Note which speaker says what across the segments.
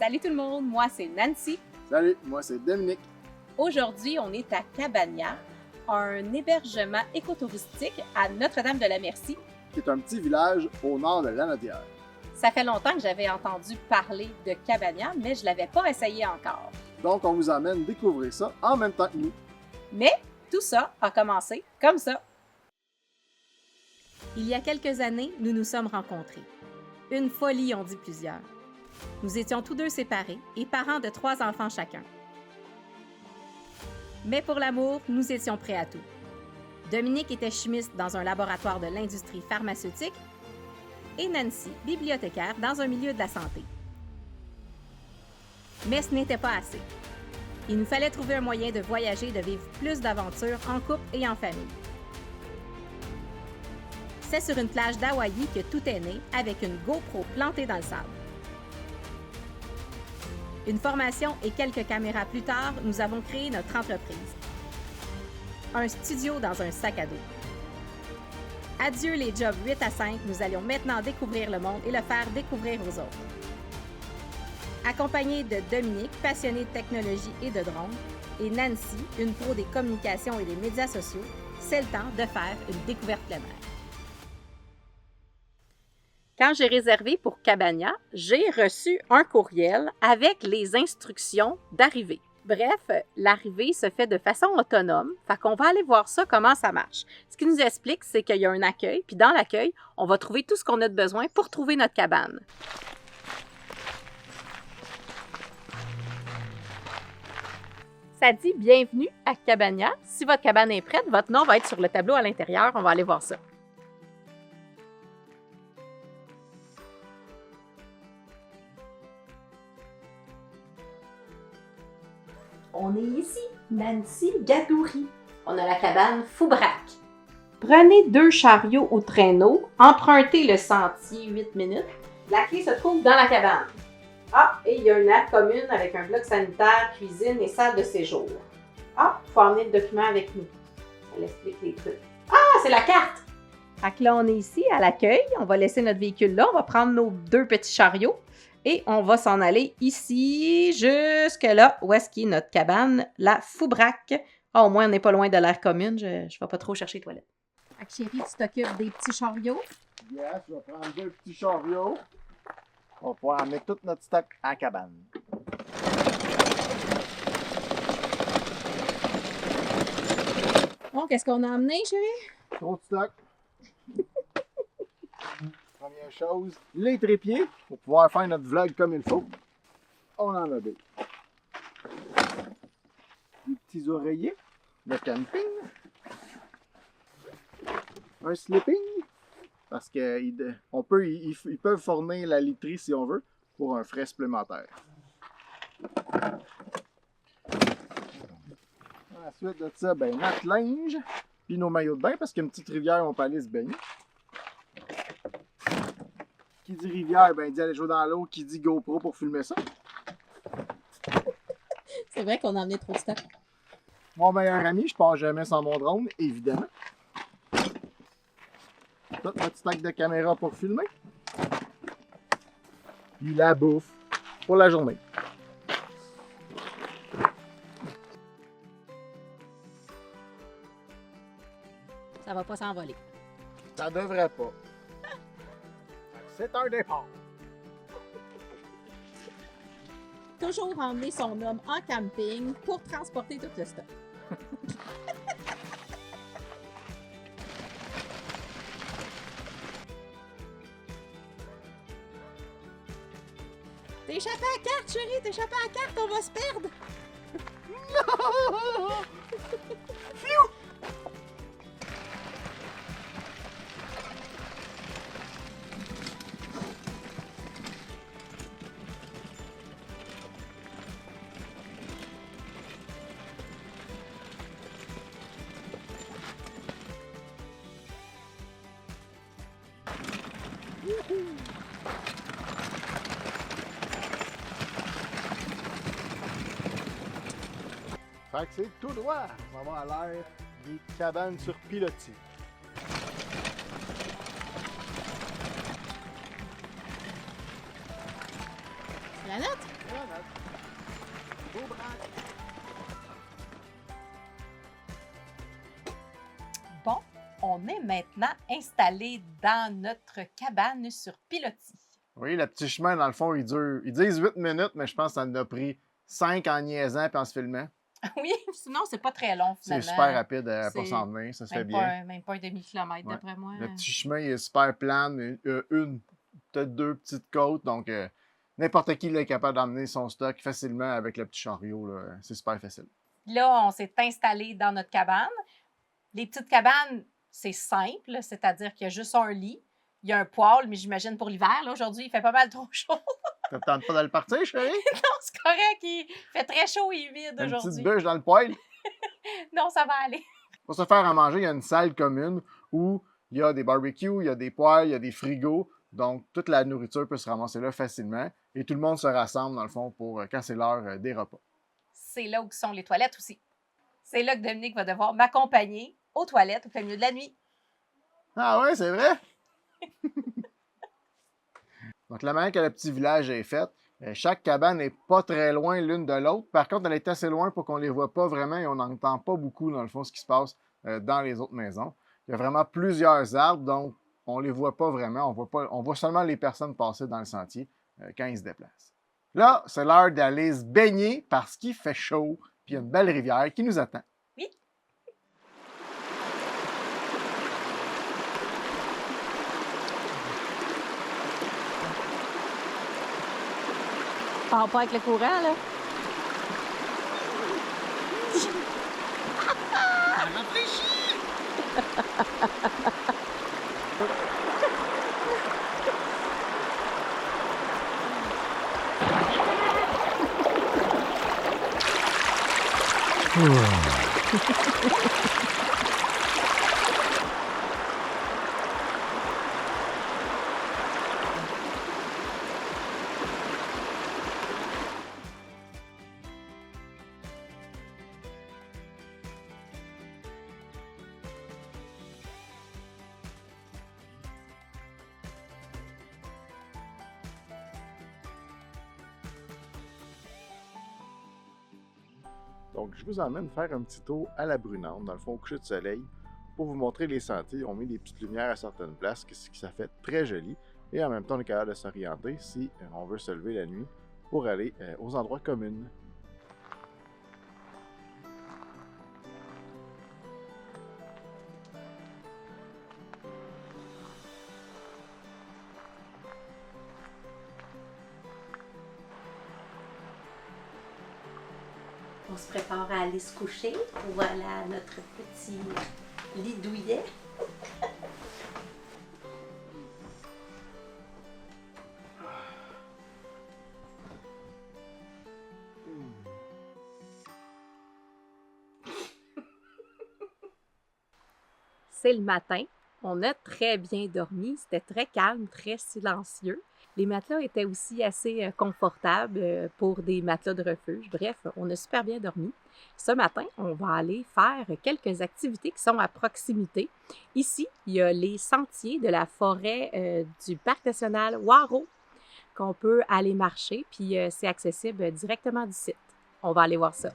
Speaker 1: Salut tout le monde, moi c'est Nancy.
Speaker 2: Salut, moi c'est Dominique.
Speaker 1: Aujourd'hui, on est à Cabania, un hébergement écotouristique à Notre-Dame-de-la-Merci.
Speaker 2: Qui est un petit village au nord de Lanaudière.
Speaker 1: Ça fait longtemps que j'avais entendu parler de Cabania, mais je ne l'avais pas essayé encore.
Speaker 2: Donc on vous emmène découvrir ça en même temps que nous.
Speaker 1: Mais tout ça a commencé comme ça. Il y a quelques années, nous nous sommes rencontrés. Une folie, ont dit plusieurs. Nous étions tous deux séparés et parents de 3 enfants chacun. Mais pour l'amour, nous étions prêts à tout. Dominique était chimiste dans un laboratoire de l'industrie pharmaceutique et Nancy, bibliothécaire dans un milieu de la santé. Mais ce n'était pas assez. Il nous fallait trouver un moyen de voyager et de vivre plus d'aventures en couple et en famille. C'est sur une plage d'Hawaï que tout est né avec une GoPro plantée dans le sable. Une formation et quelques caméras plus tard, nous avons créé notre entreprise. Un studio dans un sac à dos. Adieu les jobs 8 à 5, nous allions maintenant découvrir le monde et le faire découvrir aux autres. Accompagnée de Dominique, passionné de technologie et de drones, et Nancy, une pro des communications et des médias sociaux, c'est le temps de faire une découverte plein air. Quand j'ai réservé pour Cabania, j'ai reçu un courriel avec les instructions d'arrivée. Bref, l'arrivée se fait de façon autonome, fait qu'on va aller voir ça, comment ça marche. Ce qui nous explique, c'est qu'il y a un accueil, puis dans l'accueil, on va trouver tout ce qu'on a de besoin pour trouver notre cabane. Ça dit « Bienvenue à Cabania ». Si votre cabane est prête, votre nom va être sur le tableau à l'intérieur. On va aller voir ça. On est ici, Nancy Gadouri. On a la cabane Foubrac. Prenez 2 chariots ou traîneaux, empruntez le sentier 8 minutes. La clé se trouve dans la cabane. Ah, et il y a une aire commune avec un bloc sanitaire, cuisine et salle de séjour. Ah, il faut emmener le document avec nous. Elle explique les trucs. Ah, c'est la carte! Fait que là, on est ici à l'accueil. On va laisser notre véhicule là. On va prendre nos 2 petits chariots. Et on va s'en aller ici, jusque là, où est-ce qu'est notre cabane, la Foubrac. Ah, au moins, on n'est pas loin de l'aire commune. Je ne vais pas trop chercher les toilettes. Fait que chérie, tu t'occupes des petits chariots.
Speaker 2: Yes, je vais prendre 2 petits chariots. On va pouvoir emmener tout notre stock à la cabane.
Speaker 1: Bon, qu'est-ce qu'on a amené, chérie?
Speaker 2: Trop de stock. Première chose, les trépieds pour pouvoir faire notre vlog comme il faut. On en a 2. Des petits oreillers de camping. Un sleeping. Parce qu'ils peuvent fournir la literie si on veut pour un frais supplémentaire. Ensuite de ça, ben, notre linge puis nos maillots de bain parce qu'il y a une petite rivière où on peut aller se baigner. Qui dit rivière, ben, dit aller jouer dans l'eau. Qui dit GoPro pour filmer ça.
Speaker 1: C'est vrai qu'on a amené trop de stock.
Speaker 2: Mon meilleur ami, je pars jamais sans mon drone, évidemment. Tout notre stock de caméra pour filmer. Puis la bouffe pour la journée.
Speaker 1: Ça va pas s'envoler.
Speaker 2: Ça devrait pas. C'est un départ.
Speaker 1: Toujours emmener son homme en camping pour transporter tout le stock. T'es échappé à la carte, chérie! T'es échappé à la carte, on va se perdre!
Speaker 2: Fait que c'est tout droit. On va avoir l'air des cabanes sur pilotis.
Speaker 1: Granette?
Speaker 2: Beau braque.
Speaker 1: Bon, on est maintenant installé dans notre cabane sur pilotis.
Speaker 2: Oui, le petit chemin, dans le fond, il dure. Ils disent 8 minutes, mais je pense que ça en a pris 5 en niaisant et en se filmant.
Speaker 1: Oui, sinon, c'est pas très long,
Speaker 2: C'est
Speaker 1: finalement.
Speaker 2: super rapide pour
Speaker 1: C'est
Speaker 2: s'en venir, ça se fait
Speaker 1: Même
Speaker 2: bien.
Speaker 1: pas, même pas un demi-kilomètre,
Speaker 2: Ouais.
Speaker 1: d'après moi.
Speaker 2: Le petit chemin il est super plan, peut-être 2 petites côtes, donc n'importe qui là, est capable d'emmener son stock facilement avec le petit chariot. Là. C'est super facile.
Speaker 1: Là, on s'est installé dans notre cabane. Les petites cabanes, c'est simple, c'est-à-dire qu'il y a juste un lit, il y a un poêle, mais j'imagine pour l'hiver, là, aujourd'hui, il fait pas mal trop chaud.
Speaker 2: Ça te tente pas de le partir, chérie?
Speaker 1: Non, c'est correct, il fait très chaud et humide
Speaker 2: Une petite
Speaker 1: aujourd'hui.
Speaker 2: bûche dans le poêle.
Speaker 1: Non, ça va aller.
Speaker 2: Pour se faire à manger, il y a une salle commune où il y a des barbecues, il y a des poêles, il y a des frigos. Donc, toute la nourriture peut se ramasser là facilement. Et tout le monde se rassemble, dans le fond, pour quand c'est l'heure des repas.
Speaker 1: C'est là où sont les toilettes aussi. C'est là que Dominique va devoir m'accompagner aux toilettes au plein milieu de la nuit.
Speaker 2: Ah ouais, c'est vrai? Donc, la manière que le petit village est fait, chaque cabane n'est pas très loin l'une de l'autre. Par contre, elle est assez loin pour qu'on ne les voit pas vraiment et on n'entend pas beaucoup, dans le fond, ce qui se passe dans les autres maisons. Il y a vraiment plusieurs arbres, donc on ne les voit pas vraiment. On voit seulement les personnes passer dans le sentier quand ils se déplacent. Là, c'est l'heure d'aller se baigner parce qu'il fait chaud, puis il y a une belle rivière qui nous attend.
Speaker 1: Oui. Pars pas avec le courant, là.
Speaker 2: Ça rafraîchit! Donc, je vous emmène faire un petit tour à la Brunante, dans le fond, au coucher de soleil, pour vous montrer les sentiers. On met des petites lumières à certaines places, ce qui ça fait très joli. Et en même temps, on est capable de s'orienter si on veut se lever la nuit pour aller aux endroits communs.
Speaker 1: On se prépare à aller se coucher. Voilà notre petit lit douillet. C'est le matin. On a très bien dormi. C'était très calme, très silencieux. Les matelas étaient aussi assez confortables pour des matelas de refuge. Bref, on a super bien dormi. Ce matin, on va aller faire quelques activités qui sont à proximité. Ici, il y a les sentiers de la forêt du Parc national Waro qu'on peut aller marcher, puis c'est accessible directement du site. On va aller voir ça.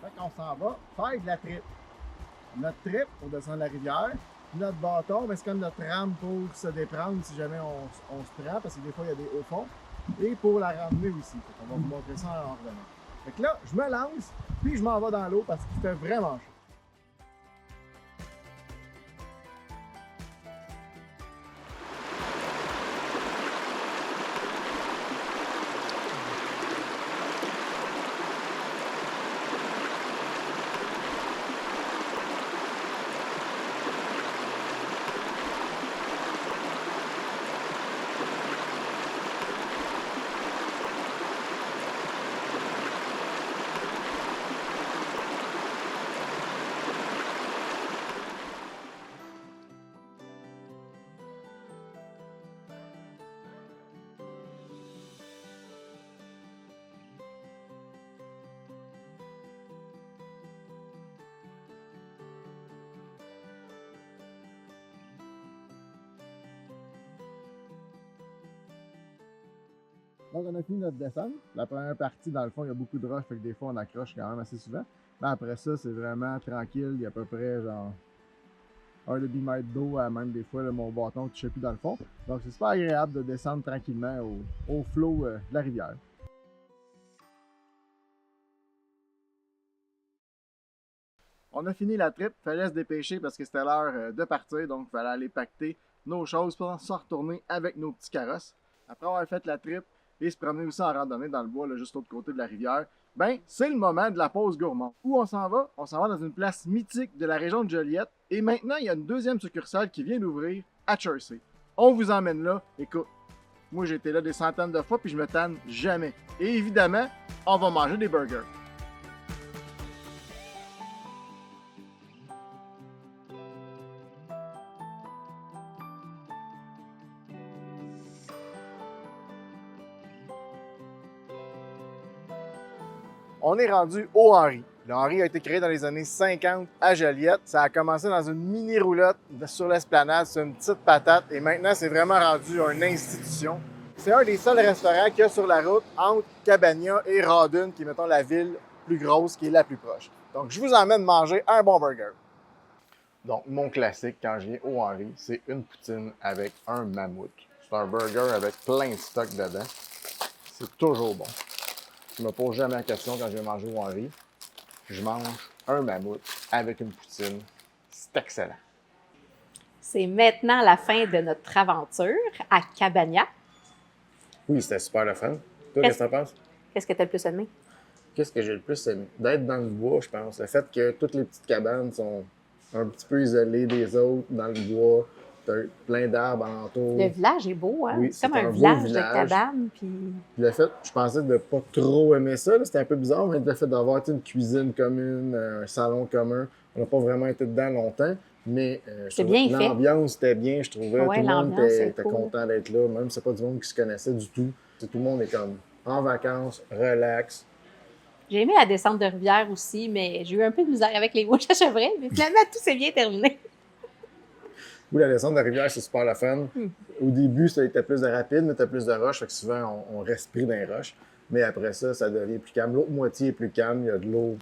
Speaker 2: Fait qu'on s'en va faire de la trip. Notre trip pour descendre la rivière. Notre bâton, c'est comme notre rame pour se déprendre si jamais on se prend, parce que des fois il y a des hauts fonds. Et pour la ramener aussi. On va vous montrer ça en revenant. Fait que là, je me lance, puis je m'en vais dans l'eau parce qu'il fait vraiment chaud. Donc, on a fini notre descente. La première partie, dans le fond, il y a beaucoup de roches, fait que des fois, on accroche quand même assez souvent. Mais après ça, c'est vraiment tranquille. Il y a à peu près, genre, 1 demi-mètre d'eau, même des fois, là, mon bâton ne touchait plus dans le fond. Donc, c'est super agréable de descendre tranquillement au flot de la rivière. On a fini la trip. Il fallait se dépêcher parce que c'était l'heure de partir. Donc, il fallait aller pacter nos choses pour s'en retourner avec nos petits carrosses. Après avoir fait la trip, et se promener aussi en randonnée dans le bois, là, juste l'autre côté de la rivière, c'est le moment de la pause gourmande. Où on s'en va? On s'en va dans une place mythique de la région de Joliette. Et maintenant, il y a une deuxième succursale qui vient d'ouvrir à Chersey. On vous emmène là. Écoute, moi j'ai été là des centaines de fois puis je me tanne jamais. Et évidemment, on va manger des burgers. On est rendu au Henri. Le Henri a été créé dans les années 50 à Joliette. Ça a commencé dans une mini-roulotte sur l'esplanade, c'est une petite patate. Et maintenant, c'est vraiment rendu une institution. C'est un des seuls restaurants qu'il y a sur la route entre Cabania et Rawdon, qui est, mettons, la ville plus grosse, qui est la plus proche. Donc, je vous emmène manger un bon burger. Donc, mon classique quand je viens au Henri, c'est une poutine avec un mammouth. C'est un burger avec plein de stock dedans. C'est toujours bon. Je me pose jamais la question quand je vais manger au Henri. Je mange un mammouth avec une poutine. C'est excellent.
Speaker 1: C'est maintenant la fin de notre aventure à Cabania.
Speaker 2: Oui, c'était super le fun. Toi, qu'est-ce que t'en penses?
Speaker 1: Qu'est-ce que tu as le plus aimé?
Speaker 2: Qu'est-ce que j'ai le plus aimé? D'être dans le bois, je pense. Le fait que toutes les petites cabanes sont un petit peu isolées des autres, dans le bois. T'as plein d'arbres alentour.
Speaker 1: Le village est beau, hein?
Speaker 2: Oui,
Speaker 1: c'est comme un village de cabanes. Puis...
Speaker 2: Le fait, je pensais de pas trop aimer ça, c'était un peu bizarre, mais le fait d'avoir une cuisine commune, un salon commun, on n'a pas vraiment été dedans longtemps, mais l'ambiance était bien, je trouvais.
Speaker 1: Ouais,
Speaker 2: tout le monde était
Speaker 1: cool.
Speaker 2: content d'être là, même si c'est pas du monde qui se connaissait du tout. Tout le monde est comme en vacances, relax.
Speaker 1: J'ai aimé la descente de rivière aussi, mais j'ai eu un peu de misère avec les mouches à chevreuil, mais finalement, tout s'est bien terminé.
Speaker 2: Oui, la descente de la rivière, c'est super le fun. Au début, ça était plus de rapide, mais tu as plus de roches, fait que souvent, on reste pris dans les roches. Mais après ça, ça devient plus calme. L'autre moitié est plus calme, il y a de l'eau.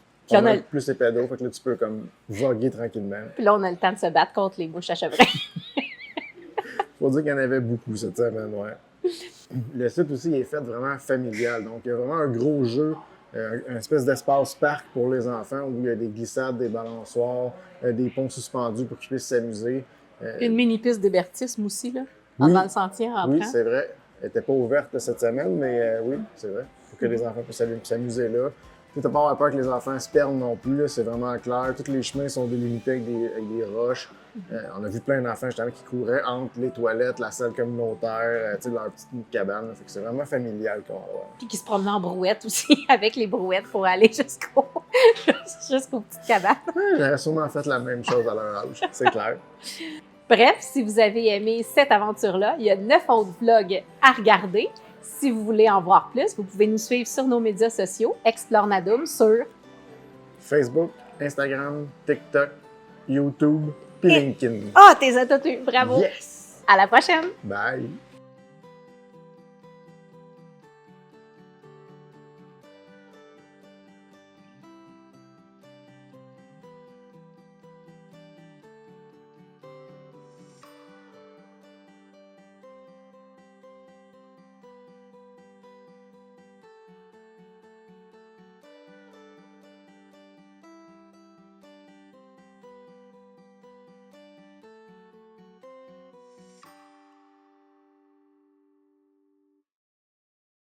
Speaker 2: Plus épais d'eau, fait que là, tu peux comme voguer tranquillement.
Speaker 1: Puis là, on a le temps de se battre contre les mouches à chevreuil.
Speaker 2: Faut dire qu'il y en avait beaucoup cette semaine, ouais. Le site aussi est fait vraiment familial. Donc, il y a vraiment un gros jeu, une espèce d'espace parc pour les enfants où il y a des glissades, des balançoires, des ponts suspendus pour qu'ils puissent s'amuser.
Speaker 1: Une mini-piste d'hébertisme aussi, là,
Speaker 2: oui,
Speaker 1: dans le sentier en rentrant.
Speaker 2: Oui, c'est vrai. Elle n'était pas ouverte cette semaine, mais oui, c'est vrai. Il faut que les enfants puissent s'amuser là. Tu n'as pas avoir peur que les enfants se perdent non plus, c'est vraiment clair. Tous les chemins sont délimités avec des roches. On a vu plein d'enfants justement qui couraient entre les toilettes, la salle communautaire, leur petite cabane. Fait que c'est vraiment familial qu'on va voir.
Speaker 1: Puis qui se promenaient en brouette aussi, avec les brouettes pour aller jusqu'aux petites cabanes.
Speaker 2: J'aurais sûrement fait la même chose à leur âge, c'est clair.
Speaker 1: Bref, si vous avez aimé cette aventure-là, il y a 9 autres vlogs à regarder. Si vous voulez en voir plus, vous pouvez nous suivre sur nos médias sociaux, Explore Nadoum sur
Speaker 2: Facebook, Instagram, TikTok, YouTube, puis LinkedIn.
Speaker 1: Ah, t'es à tout, bravo!
Speaker 2: Yes!
Speaker 1: À la prochaine!
Speaker 2: Bye!